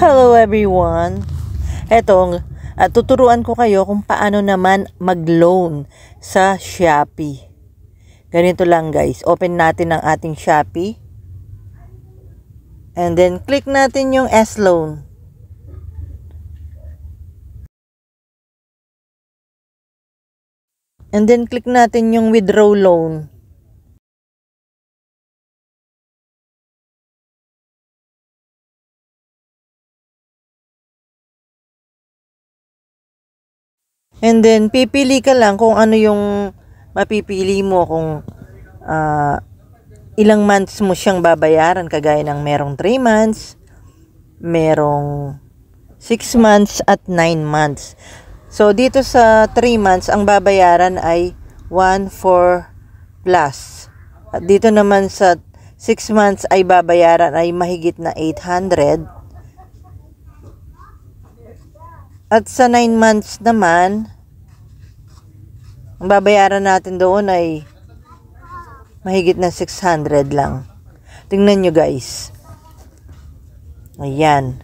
Hello everyone! Eto, tuturuan ko kayo kung paano naman mag-loan sa Shopee. Ganito lang guys, open natin ang ating Shopee. And then click natin yung S-Loan. And then click natin yung Withdraw Loan. And then, pipili ka lang kung ano yung mapipili mo, kung ilang months mo siyang babayaran, kagaya ng merong 3 months, merong 6 months at 9 months. So, dito sa 3 months, ang babayaran ay 1,400 plus. At dito naman sa 6 months ay babayaran ay mahigit na 800. At sa 9 months naman, ang babayaran natin doon ay mahigit na 600 lang. Tingnan nyo guys. Ayan.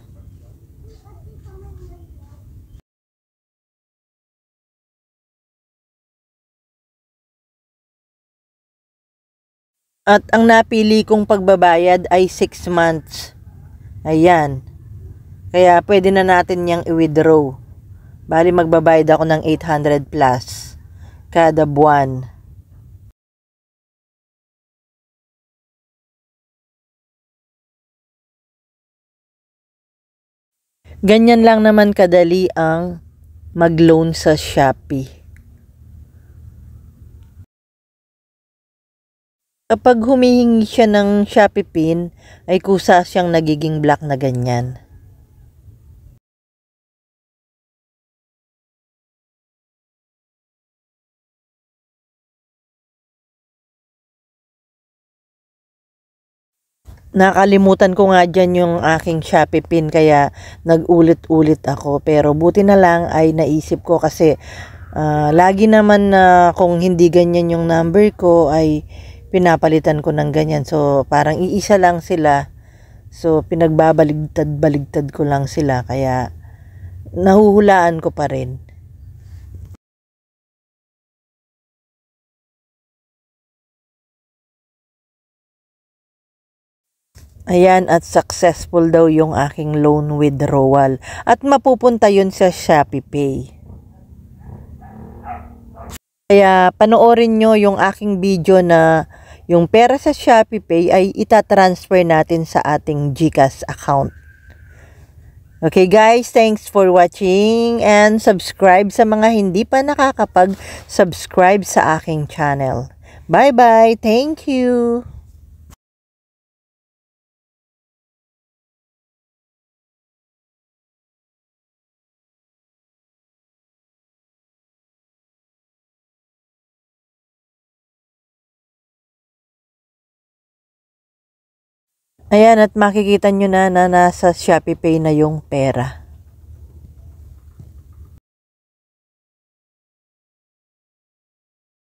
At ang napili kong pagbabayad ay 6 months. Ayan. Kaya pwede na natin niyang i-withdraw. Bali magbabayad ako ng 800 plus kada buwan. Ganyan lang naman kadali ang mag-loan sa Shopee. Kapag humihingi siya ng Shopee PIN, ay kusa siyang nagiging black na ganyan. Nakalimutan ko nga dyan yung aking Shopee PIN, kaya nag-ulit-ulit ako. Pero buti na lang ay naisip ko kasi lagi naman na kung hindi ganyan yung number ko ay pinapalitan ko ng ganyan. So parang iisa lang sila. So pinagbabaligtad-baligtad ko lang sila, kaya nahuhulaan ko pa rin. Ayan, at successful daw yung aking loan withdrawal. At mapupunta yun sa Shopee Pay. Kaya panoorin nyo yung aking video na yung pera sa Shopee Pay ay itatransfer natin sa ating GCash account. Okay guys, thanks for watching and subscribe sa mga hindi pa nakakapag-subscribe sa aking channel. Bye-bye! Thank you! Ayan, at makikita nyo na nasa Shopee Pay na yung pera.